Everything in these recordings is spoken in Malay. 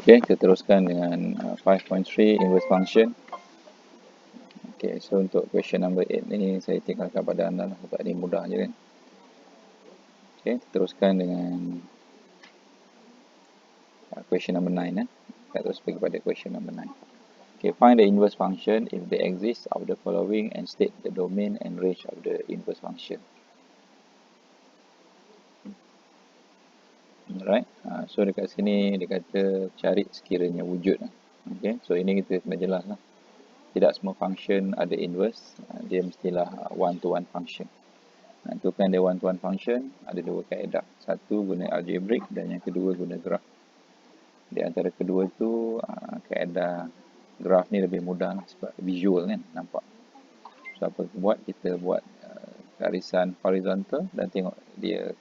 Okay, kita teruskan dengan 5.3 inverse function. Okay, so untuk question number 8 ni saya tinggalkan pada anda lah, sebab ni mudah je kan. Okay, kita teruskan dengan question number 9. Kita terus pergi pada question number 9. Okay, find the inverse function if they exist of the following and state the domain and range of the inverse function. Alright, so dekat sini dia kata cari sekiranya wujud. Okay, so ini kita kena jelas lah. Tidak semua function ada inverse, dia mestilah one-to-one function. Tentukan dia one-to-one function, ada dua kaedah. Satu guna algebraic dan yang kedua guna graph. Di antara kedua tu, kaedah graph ni lebih mudah lah sebab visual kan, nampak. So apa kita buat garisan horizontal dan tengok dia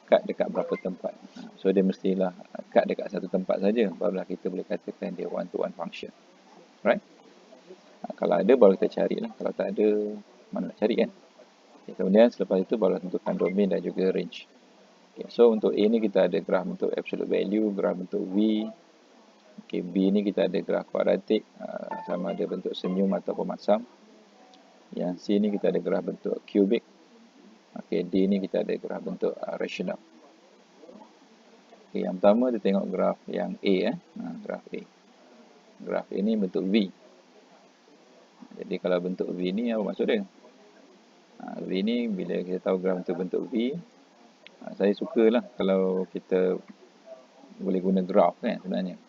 cut dekat berapa tempat. So dia mestilah cut dekat satu tempat saja, barulah kita boleh katakan dia one-to-one function. Right? Kalau ada baru kita carilah, kalau tak ada mana nak cari kan. Okay, kemudian selepas itu baru tentukan domain dan juga range. Okay, so untuk A ni kita ada graf bentuk absolute value, graf bentuk V. Okay, B ni kita ada graf kuadratik, sama ada bentuk senyum ataupun masam. Yang C ni kita ada graf bentuk cubic. Okay, D ni kita ada graf bentuk rational. Okay, yang pertama kita tengok graf yang A. Graf A. Graf A ni bentuk V. Jadi kalau bentuk V ni apa maksud dia? V ni bila kita tahu graf bentuk V, saya sukalah kalau kita boleh guna graf kan sebenarnya.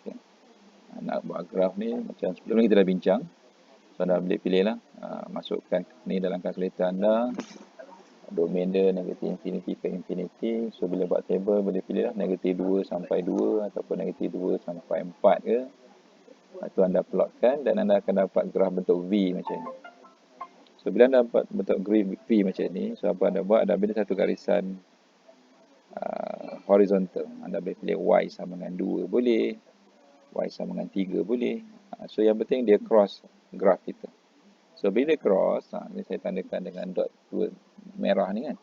Okay. Nak buat graf ni macam sebelum ni kita dah bincang. So anda boleh pilih lah, masukkan ni dalam kalkulator anda. Domain dia negatif infinity ke infinity. So bila buat table boleh pilih lah negatif 2 sampai 2 ataupun negatif 2 sampai 4 ke. Lepas tu anda plotkan dan anda akan dapat graf bentuk V macam ni. So bila anda dapat bentuk graf V macam ni, so apa anda buat, anda ambil satu garisan horizontal. Anda boleh pilih Y sama dengan 2 boleh, Y sama dengan 3 boleh. So yang penting dia cross graf kita. So bila cross, ni saya tandakan dengan dot 2 merah ni kan.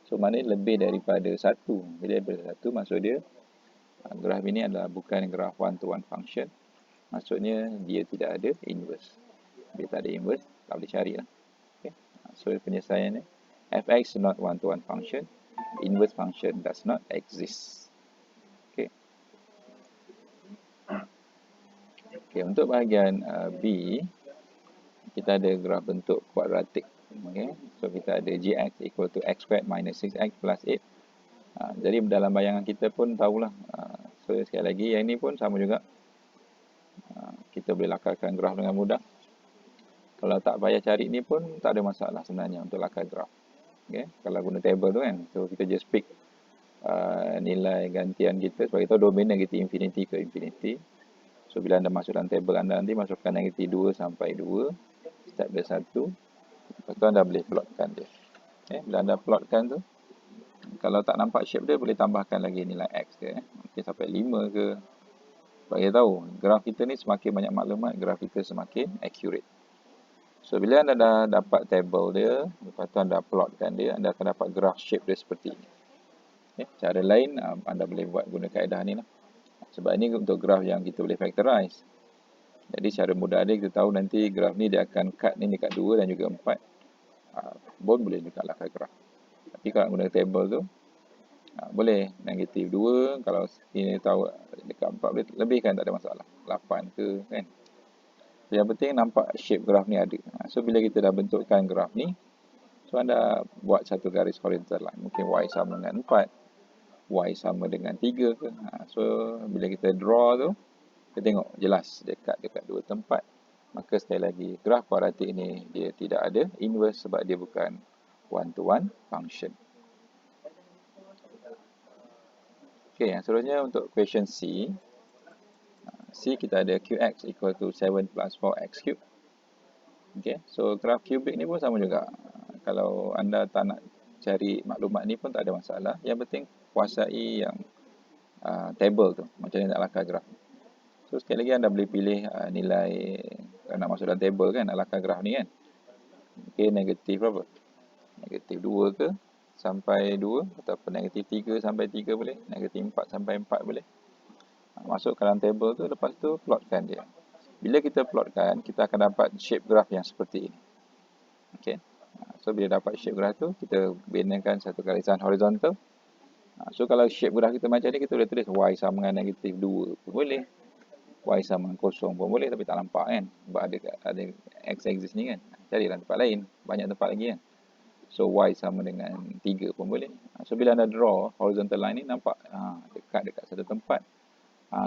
So maknanya lebih daripada 1. Bila lebih daripada 1 maksud dia graf ini adalah bukan graf one-to-one function. Maksudnya dia tidak ada inverse. Bila tak ada inverse, tak boleh cari lah. Okay. So penyelesaiannya, fx is not one-to-one function. Inverse function does not exist. Okay. Okay, untuk bahagian B, kita ada graf bentuk kuadratik. Okay. So kita ada gx equal to x squared minus 6x plus 8. Jadi dalam bayangan kita pun tahulah. So sekali lagi, yang ini pun sama juga. Kita boleh lakarkan graf dengan mudah. Kalau tak payah cari ni pun tak ada masalah sebenarnya untuk lakar graf. Okay. Kalau guna table tu kan, so kita just pick nilai gantian kita sebagai tahu domain negatif infinity ke infinity. So bila anda masuk dalam table anda nanti masukkan negatif 2 sampai 2, step dia 1. Lepas tu anda boleh plotkan dia. Okay. Bila anda plotkan tu, kalau tak nampak shape dia boleh tambahkan lagi nilai x dia. Okay, sampai 5 ke. Bagi tahu, graf kita ni semakin banyak maklumat, graf kita semakin accurate. So bila anda dah dapat table dia, lepas tu anda plotkan dia, anda akan dapat graf shape dia seperti ini. Okay. Cara lain anda boleh buat guna kaedah ni lah. Sebab ini untuk graf yang kita boleh factorize. Jadi secara mudah dia kita tahu nanti graf ni dia akan cut ni dekat 2 dan juga 4. Boleh juga lakar graf. Tapi kalau guna table tu, boleh negatif 2, kalau ini tahu dekat 4 boleh lebihkan, tak ada masalah. 8 ke kan. So, yang penting nampak shape graf ni ada. So bila kita dah bentukkan graf ni, so anda buat satu garis horizontal lah. Mungkin Y sama dengan 4, Y sama dengan 3 ke. So bila kita draw tu, kita tengok jelas dekat 2 tempat. Maka sekali lagi, graf kuadratik ni dia tidak ada inverse sebab dia bukan one-to-one function. Okay, yang seterusnya untuk question C. C kita ada qx equal to 7 plus 4x cube. Okay, so graf cubic ni pun sama juga. Kalau anda tak nak cari maklumat ni pun tak ada masalah. Yang penting kuasai yang table tu. Macam mana nak lakar graf. So sekali lagi anda boleh pilih nilai nak masuk dalam table kan, nak lakar graf ni kan. Okay, negatif berapa? Negatif 2 ke sampai 2, ataupun negatif 3 sampai 3 boleh, negatif 4 sampai 4 boleh. Masuk ke dalam table tu, lepas tu plotkan dia. Bila kita plotkan, kita akan dapat shape graph yang seperti ini. Okay. So bila dapat shape graph tu, kita binakan satu garisan horizontal. So kalau shape graph kita macam ni, kita boleh tulis y sama dengan negatif 2 pun boleh, y sama dengan kosong pun boleh, tapi tak nampak kan, sebab ada x-axis ni kan. Carilah tempat lain, banyak tempat lagi kan. So y sama dengan 3 pun boleh. So bila anda draw horizontal line ni, nampak dekat satu tempat.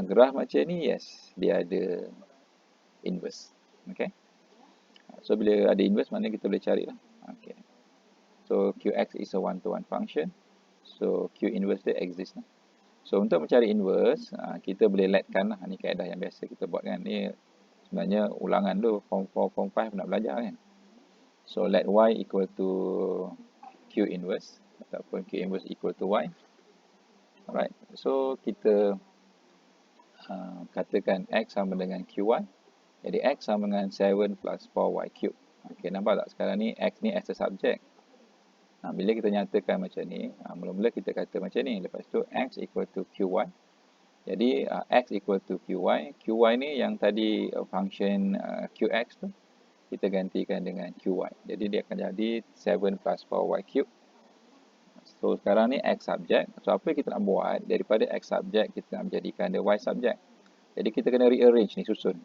Graf macam ni, yes, dia ada inverse. Okay. So bila ada inverse, maknanya kita boleh carilah. Okay. So qx is a one-to-one function. So q inverse dia exist lah. So untuk mencari inverse, kita boleh letkan lah. Ini kaedah yang biasa kita buat kan. Ni sebenarnya ulangan tu, form 4, form 5 nak belajar kan. So let y equal to q inverse, ataupun q inverse equal to y. Alright, so kita katakan x sama dengan qy. Jadi x sama dengan 7 plus 4y cube. Okay, nampak tak sekarang ni x ni as a subject. Bila kita nyatakan macam ni, mula-mula kita kata macam ni. Lepas tu x equal to qy. Jadi x equal to qy. Qy ni yang tadi function qx tu, kita gantikan dengan qy. Jadi dia akan jadi 7 plus 4y cube. So sekarang ni x subject. So apa yang kita nak buat, daripada x subject kita nak menjadikan dia y subject. Jadi kita kena rearrange ni, susun.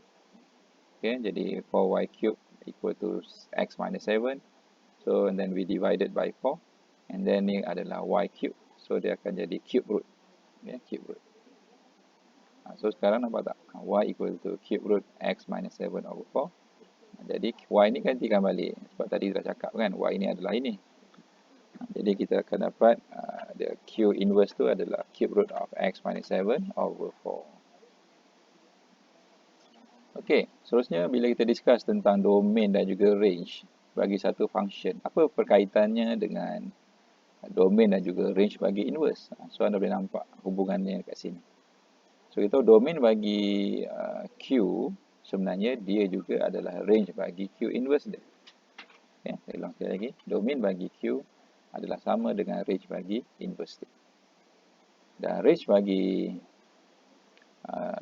Okay, jadi 4y cube equal to x minus 7. So and then we divided by 4. And then ni adalah y cube. So dia akan jadi cube root. Okay, cube root. So sekarang nampak tak? Y equal to cube root x minus 7 over 4. Jadi y ni gantikan balik. Sebab tadi dah cakap kan, y ni adalah ini. Jadi kita akan dapat the q inverse tu adalah cube root of x minus 7 over 4. Okey, seterusnya bila kita discuss tentang domain dan juga range bagi satu function, apa perkaitannya dengan domain dan juga range bagi inverse? So anda boleh nampak hubungannya kat sini. So kita tahu domain bagi q sebenarnya dia juga adalah range bagi q inverse dia. Okay, saya ulang sekali lagi. Domain bagi q adalah sama dengan range bagi inverse dia. Dan range bagi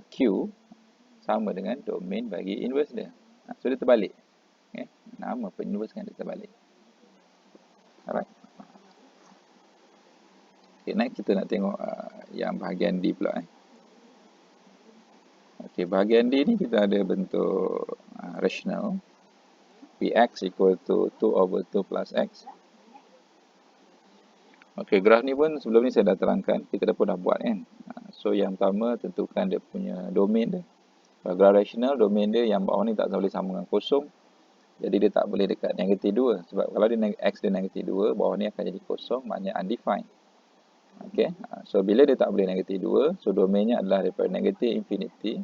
q sama dengan domain bagi inverse dia. So dia terbalik. Okay. Nama inverse kan dia terbalik. Alright. Okay, next kita nak tengok yang bahagian D pula. Okay, bahagian D ni kita ada bentuk rational. Px equal to 2 over 2 plus x. Okay, graf ni pun sebelum ni saya dah terangkan. Kita pun dah buat kan. So yang pertama tentukan dia punya domain dia. Graf rational, domain dia yang bawah ni tak boleh sama dengan kosong. Jadi dia tak boleh dekat negatif 2. Sebab kalau dia x dia negatif 2, bawah ni akan jadi kosong, maknanya undefined. Okay. So bila dia tak boleh negatif 2, so domainnya adalah daripada negatif infinity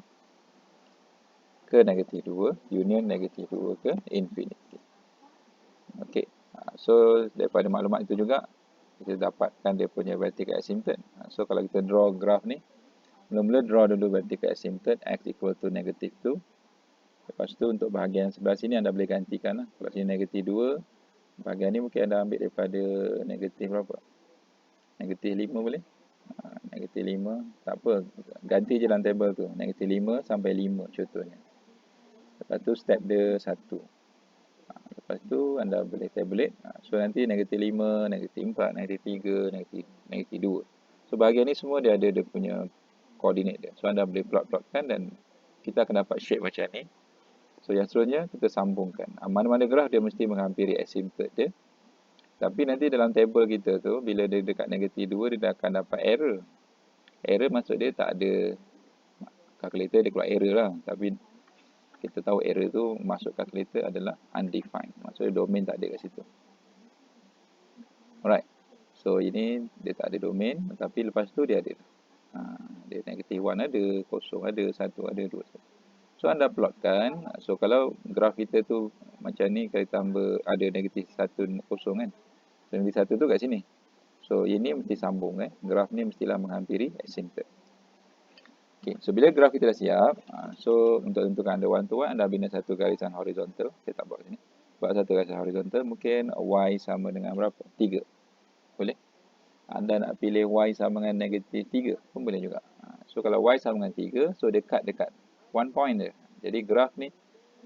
ke negatif 2, union negatif 2 ke infinity. Okay. So daripada maklumat itu juga, kita dapatkan dia punya vertical asymptote. So kalau kita draw graf ni, mula-mula draw dulu vertical asymptote, x equal to negatif 2. Lepas tu untuk bahagian sebelah sini anda boleh gantikan lah. Kalau sini negatif 2, bahagian ni mungkin anda ambil daripada negatif berapa? Negatif 5 boleh? Negatif 5, tak apa. Ganti je dalam table tu. Negatif 5 sampai 5 contohnya. Lepas tu step dia 1. Lepas tu anda boleh tabulate. So nanti negatif 5, negatif 4, negatif 3, negatif 2. So bahagian ni semua dia ada dia punya koordinat dia. So anda boleh plot-plotkan dan kita akan dapat shape macam ni. So yang seterusnya kita sambungkan. Mana-mana graf dia mesti menghampiri asymptote dia. Tapi nanti dalam table kita tu, bila dia dekat negatif 2, dia akan dapat error. Error maksud dia tak ada, calculator dia keluar error lah. Tapi kita tahu error tu masuk calculator adalah undefined. Maksudnya domain tak ada kat situ. Alright. So ini dia tak ada domain. Tapi lepas tu dia ada. Dia negatif 1 ada, kosong ada, 1 ada, 2 ada. So anda plotkan. So kalau graf kita tu macam ni, kita tambah ada negatif 1 kosong kan. So negatif 1 tu kat sini. So ini mesti sambung Graf ni mestilah menghampiri asymptote. Okay. So bila graf kita dah siap, so untuk tentukan ada one to one, anda bina satu garisan horizontal. Saya tak buat sini. sebab satu garis horizontal, mungkin y sama dengan berapa? 3. Boleh? Anda nak pilih y sama dengan negatif 3 pun boleh juga. So kalau y sama dengan 3, so dekat 1 point dia. Jadi graf ni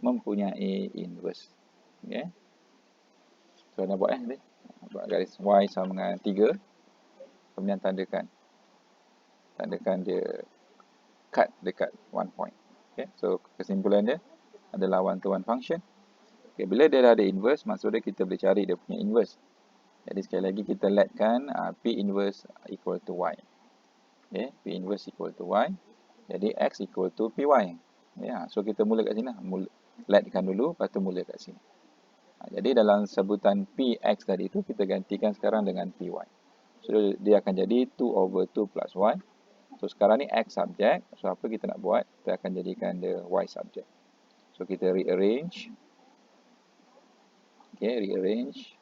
mempunyai inverse. Okay. So anda buat ni. Buat garis y sama dengan 3. Kemudian tandakan dia cut dekat 1 point. Okay. So kesimpulan dia adalah one to one function. Okay. Bila dia dah ada inverse, maksudnya kita boleh cari dia punya inverse. Jadi sekali lagi kita letkan P inverse equal to Y. Okay, P inverse equal to Y. Jadi X equal to PY. Ya, so kita mula kat sini lah. Letkan dulu, lepas tu mula kat sini. Jadi dalam sebutan PX tadi tu, kita gantikan sekarang dengan PY. So dia akan jadi 2 over 2 plus Y. So sekarang ni X subject. So apa kita nak buat? Kita akan jadikan dia Y subject. So kita rearrange. Okay, rearrange.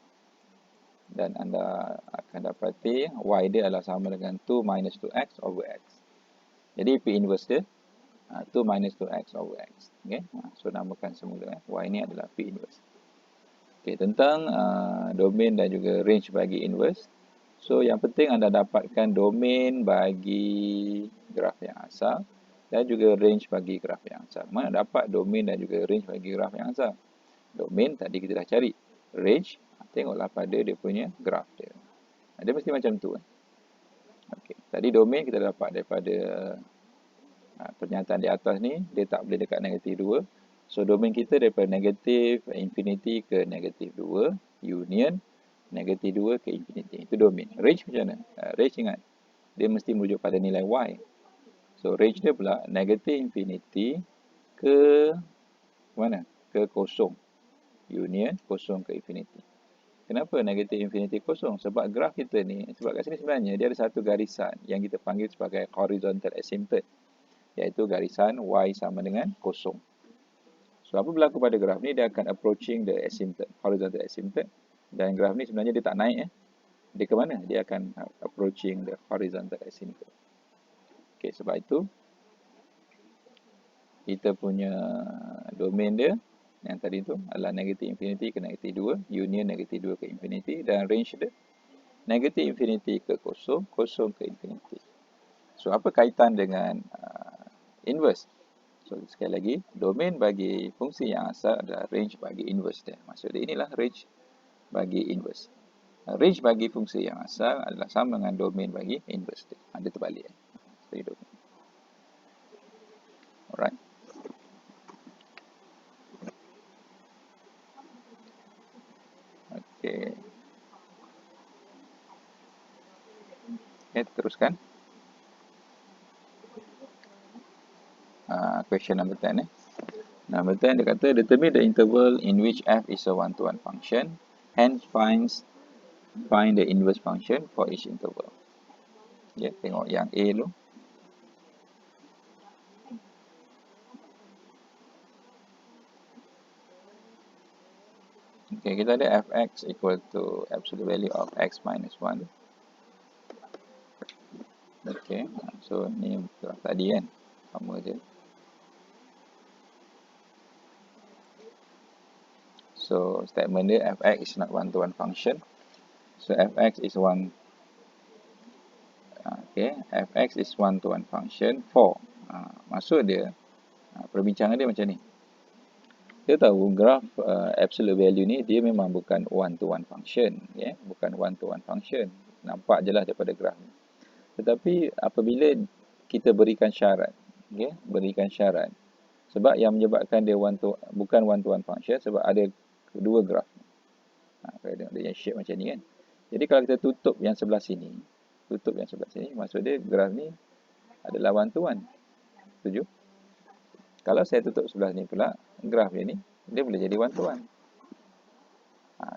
Dan anda akan dapati y dia adalah sama dengan 2 minus 2x over x. Jadi P inverse dia 2 minus 2x over x. Okay? So namakan semula. Y ni adalah P inverse. Okay, tentang domain dan juga range bagi inverse. So yang penting anda dapatkan domain bagi graf yang asal dan juga range bagi graf yang asal. Mana dapat domain dan juga range bagi graf yang asal? Domain tadi kita dah cari. Range, tengoklah pada dia punya graf dia. Dia mesti macam tu. Okay. Tadi domain kita dapat daripada pernyataan di atas ni, dia tak boleh dekat negatif 2. So domain kita daripada negatif infinity ke negatif 2, union negatif 2 ke infinity. Itu domain. Range macam mana? Range ingat, dia mesti merujuk pada nilai y. So range dia pula negatif infinity ke mana? Ke kosong. Union kosong ke infinity. Kenapa negatif infinity kosong? Sebab graf kita ni, sebab kat sini sebenarnya dia ada satu garisan yang kita panggil sebagai horizontal asymptote, iaitu garisan y sama dengan kosong. So apa berlaku pada graf ni? Dia akan approaching the asymptote, horizontal asymptote, dan graf ni sebenarnya dia tak naik. Dia ke mana? Dia akan approaching the horizontal asymptote. Okay, sebab itu kita punya domain dia yang tadi tu adalah negatif infinity ke negatif 2, union negatif 2 ke infinity, dan range dia negatif infinity ke kosong, kosong ke infinity. So apa kaitan dengan inverse? So sekali lagi, domain bagi fungsi yang asal adalah range bagi inverse dia. Maksudnya inilah range bagi inverse. Range bagi fungsi yang asal adalah sama dengan domain bagi inverse dia. Ada terbalik. Alright. Okay. Okay, teruskan. Question number 10. Number 10 dia kata, determine the interval in which f is a one-to-one function, hence find the inverse function for each interval. Okay, tengok yang A dulu. Okay, kita ada fx equal to absolute value of x minus 1. Okay, so ni graf tadi kan, sama je. So statement dia fx is not one-to-one function. So fx is one. Okay, fx is one-to-one function for. Maksud dia, perbincangan dia macam ni. Kita tahu graf absolute value ni dia memang bukan one-to-one function, ya, bukan one-to-one function. Nampak je lah daripada graf ni. Tetapi apabila kita berikan syarat, okay, berikan syarat, sebab yang menyebabkan dia bukan one-to-one function sebab ada dua graf. Dia yang shape macam ni kan. Jadi kalau kita tutup yang sebelah sini, maksud dia graf ni adalah one-to-one. Setuju? Kalau saya tutup sebelah ni pula, graf ni dia boleh jadi one-to-one.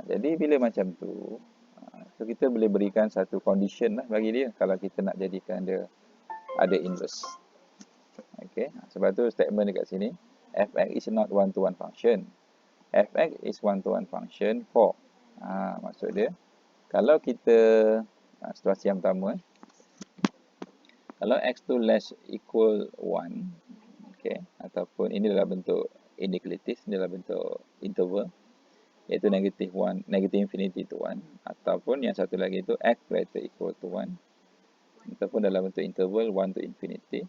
Jadi bila macam tu, so kita boleh berikan satu condition lah bagi dia kalau kita nak jadikan dia ada inverse. Okay, sebab tu statement dekat sini, fx is not one-to-one function. Fx is one-to-one function for. Maksud dia, kalau kita, situasi yang pertama, kalau x tu less equal 1, okay, ataupun ini dalam bentuk inequalities, ini dalam bentuk interval. iaitu negative infinity to 1, ataupun yang satu lagi itu x greater equal to 1, ataupun dalam bentuk interval 1 to infinity.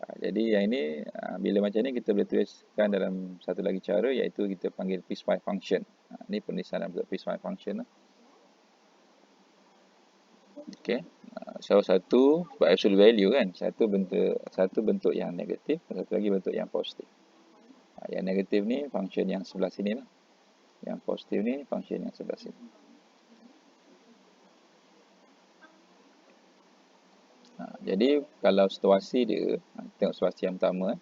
Jadi yang ini bila macam ni kita boleh tuliskan dalam satu lagi cara, iaitu kita panggil piecewise function. Ini penulisan dalam bentuk piecewise function. Okay. So satu sebab absolute value kan, satu bentuk yang negatif, satu lagi bentuk yang positif. Yang negatif ni function yang sebelah sini lah. Yang positif ni function yang sebelah sini. Jadi kalau situasi dia, tengok situasi yang pertama,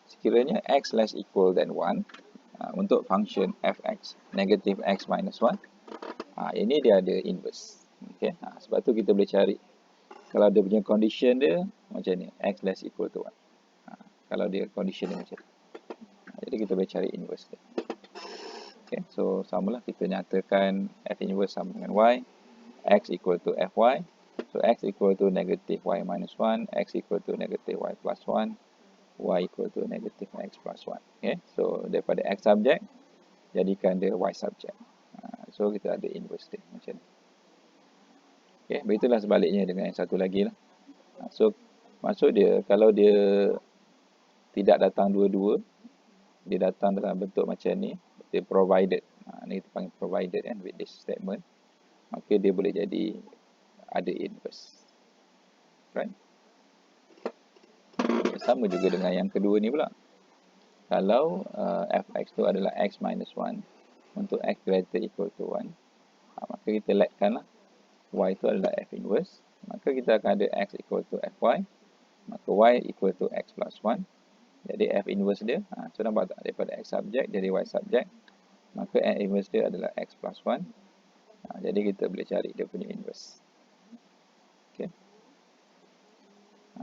sekiranya x less equal than 1, untuk function fx negative x minus 1, ini dia ada inverse. Okay. Sebab tu kita boleh cari kalau dia punya condition dia macam ni, x less equal to 1. Kalau dia condition dia macam ni, jadi kita boleh cari inverse dia. Okay. So samalah kita nyatakan f inverse sama dengan y, x equal to fy. So x equal to negative y minus 1, x equal to negative y plus 1, y equal to negative x plus 1. Okay. So daripada x subject, jadikan dia y subject. So kita ada inverse dia macam ni. Okay. Begitulah sebaliknya dengan yang satu lagi lah. So maksud dia kalau dia tidak datang dua-dua, dia datang dalam bentuk macam ni, dia provided. Ni kita panggil provided kan, with this statement, maka dia boleh jadi ada inverse. Right? Sama juga dengan yang kedua ni pula. Kalau fx tu adalah x minus 1 untuk x greater equal to 1, maka kita letkan lah y tu adalah f inverse, maka kita akan ada x equal to fy, maka y equal to x plus 1. Jadi f inverse dia, so nampak tak, daripada x subject jadi y subject, maka f inverse dia adalah x plus 1. Jadi kita boleh cari dia punya inverse. Okay.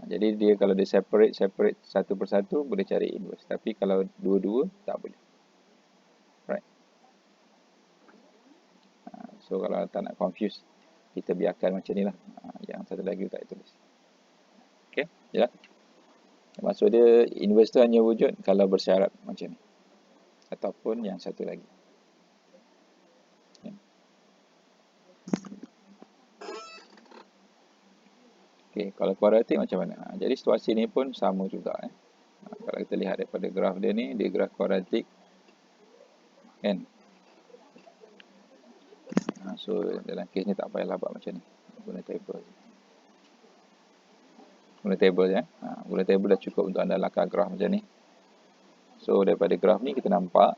Jadi dia kalau dia separate satu persatu boleh cari inverse, tapi kalau dua-dua tak boleh. Right. So kalau tak nak confuse, kita biarkan macam ni lah. Yang satu lagi tak tulis. Okay, jelas? Maksud dia inverse tu hanya wujud kalau bersyarat macam ni, ataupun yang satu lagi. Okay, kalau kuadratik macam mana? Jadi situasi ni pun sama juga. Kalau kita lihat daripada graf dia ni, dia graf kuadratik kan. So dalam kes ni tak payahlah buat macam ni, guna table. Guna table ya. Guna table dah cukup untuk anda lakar graf macam ni. So daripada graf ni kita nampak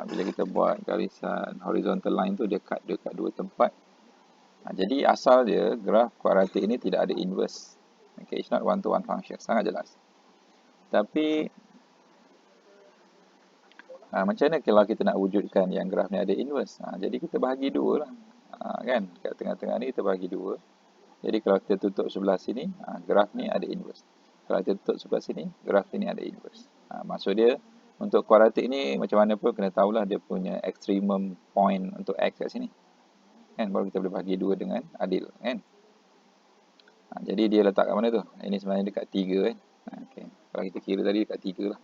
bila kita buat garisan horizontal line tu dia cut dekat dua tempat. Jadi asal dia graf kuadratik ini tidak ada inverse. Okay, it's not one to one function. Sangat jelas. Tapi macam mana kalau kita nak wujudkan yang graf ni ada inverse? Jadi kita bahagi dua lah. Kan? Kat tengah-tengah ni kita bahagi dua. Jadi kalau kita tutup sebelah sini, graf ni ada inverse. Kalau kita tutup sebelah sini, graf ni ada inverse. Maksud dia, untuk kuadratik ni macam mana pun kena tahulah dia punya extremum point untuk x kat sini. Kan? Baru kita boleh bahagi dua dengan adil. Kan? Jadi dia letak kat mana tu? Ini sebenarnya dekat 3 kan? Okay. Kalau kita kira tadi dekat 3 lah.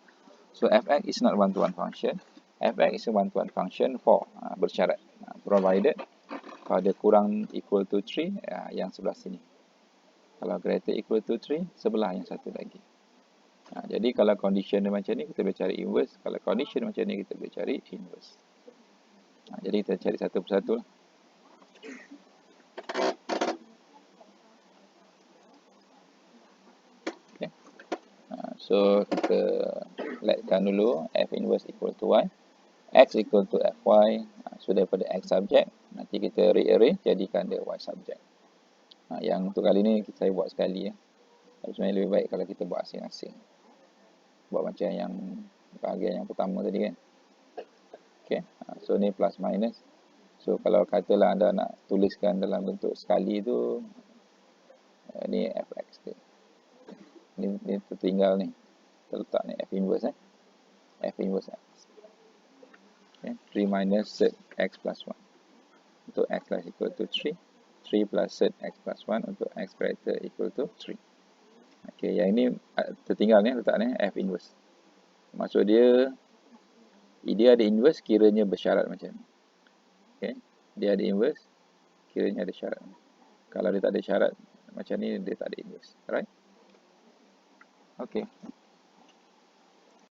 So fx is not one-to-one function. Fx is a one-to-one function for bersyarat. Provided kalau dia kurang equal to 3, yang sebelah sini. Kalau greater equal to 3, sebelah yang satu lagi. Jadi kalau condition dia macam ni, kita boleh cari inverse. Kalau condition macam ni, kita boleh cari inverse. Jadi kita cari satu persatu lah. Okay. So kita letkan dulu f inverse equal to y, x equal to fy. So daripada x subject, nanti kita rearrange jadikan dia y subject. Yang untuk kali ni saya buat sekali ya. Tapi sebenarnya lebih baik kalau kita buat asing-asing. Buat macam yang bahagian yang pertama tadi kan. Okay. So ni plus minus. So kalau katalah anda nak tuliskan dalam bentuk sekali tu, ni fx dia. Ni tertinggal ni. Terletak ni f inverse f inverse x. Okay. 3 minus set x plus 1. Untuk x less equal to 3. 3 plus set x plus 1 untuk x greater equal to 3. Okay, yang ini tertinggal ni letak ni f inverse. Maksud dia Dia ada inverse kiranya bersyarat macam ni. Okay. Dia ada inverse kiranya ada syarat. Kalau dia tak ada syarat macam ni, dia tak ada inverse. Alright? Okay.